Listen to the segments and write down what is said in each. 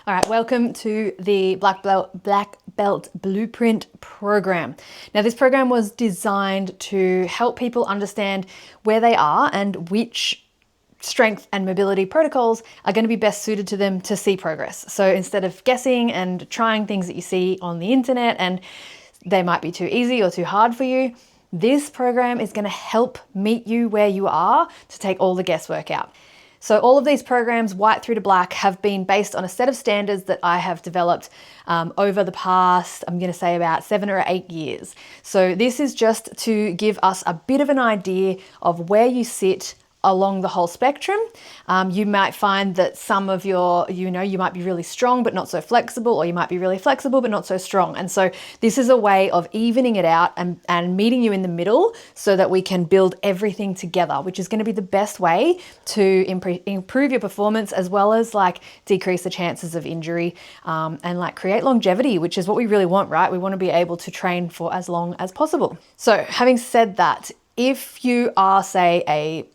All right, welcome to the Black Belt Blueprint program. Now, this program was designed to help people understand where they are and which strength and mobility protocols are going to be best suited to them to see progress. So instead of guessing and trying things that you see on the internet and they might be too easy or too hard for you, this program is going to help meet you where you are to take all the guesswork out. So all of these programs, white through to black, have been based on a set of standards that I have developed over the past, I'm going to say about 7 or 8 years. So this is just to give us a bit of an idea of where you sit along the whole spectrum. You might find that some of your, you might be really strong but not so flexible, or you might be really flexible but not so strong. And so this is a way of evening it out and meeting you in the middle so that we can build everything together, which is going to be the best way to improve your performance, as well as like decrease the chances of injury and like create longevity, which is what we really want, right? We want to be able to train for as long as possible. So having said that, if you are, say, a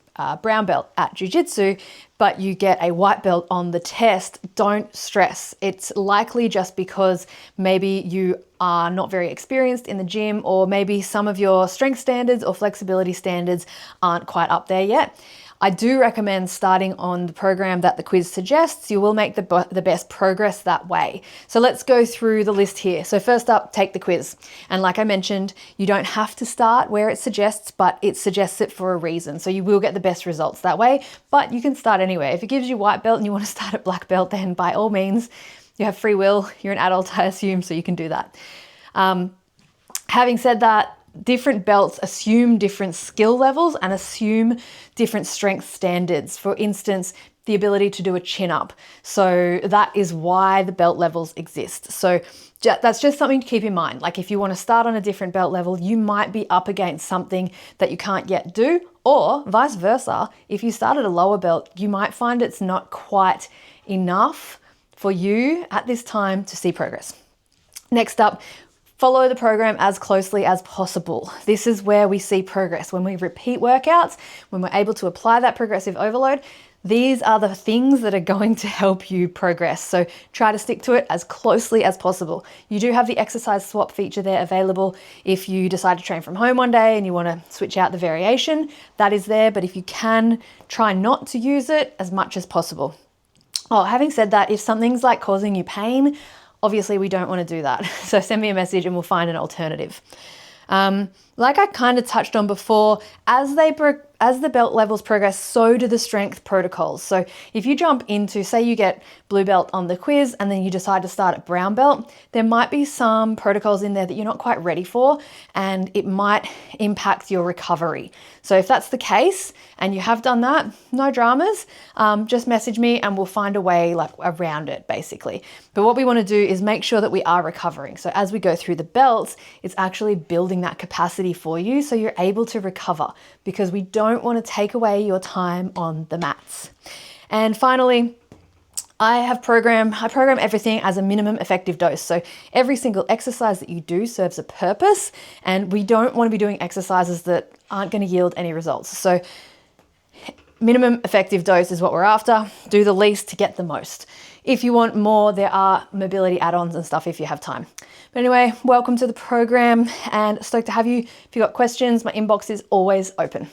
brown belt at jiu-jitsu, but you get a white belt on the test, don't stress. It's likely just because maybe you are not very experienced in the gym, or maybe some of your strength standards or flexibility standards aren't quite up there yet. I do recommend starting on the program that the quiz suggests. You will make the best progress that way. So let's go through the list here. So first up, take the quiz. And like I mentioned, you don't have to start where it suggests, but it suggests it for a reason. So you will get the best results that way, but you can start anywhere. If it gives you white belt and you want to start at black belt, then by all means, you have free will. You're an adult, I assume, so you can do that. Having said that, different belts assume different skill levels and assume different strength standards. For instance, the ability to do a chin up. So that is why the belt levels exist. So that's just something to keep in mind. Like if you want to start on a different belt level, you might be up against something that you can't yet do, or vice versa. If you start at a lower belt, you might find it's not quite enough for you at this time to see progress. Next up, follow the program as closely as possible. This is where we see progress. When we repeat workouts, when we're able to apply that progressive overload, these are the things that are going to help you progress. So try to stick to it as closely as possible. You do have the exercise swap feature there available. If you decide to train from home one day and you want to switch out the variation, that is there. But if you can, try not to use it as much as possible. Oh, having said that, if something's like causing you pain, obviously we don't want to do that. So send me a message and we'll find an alternative. Like I kind of touched on before, as the belt levels progress, so do the strength protocols. So if you jump into, say you get blue belt on the quiz and then you decide to start at brown belt, there might be some protocols in there that you're not quite ready for, and it might impact your recovery. So if that's the case and you have done that, no dramas, just message me and we'll find a way like around it basically. But what we want to do is make sure that we are recovering. So as we go through the belts, it's actually building that capacity for you so you're able to recover, because we don't want to take away your time on the mats. And finally, I program everything as a minimum effective dose. So every single exercise that you do serves a purpose, and we don't want to be doing exercises that aren't going to yield any results. So minimum effective dose is what we're after. Do the least to get the most. If you want more, there are mobility add-ons and stuff if you have time. But anyway, welcome to the program and stoked to have you. If you've got questions, my inbox is always open.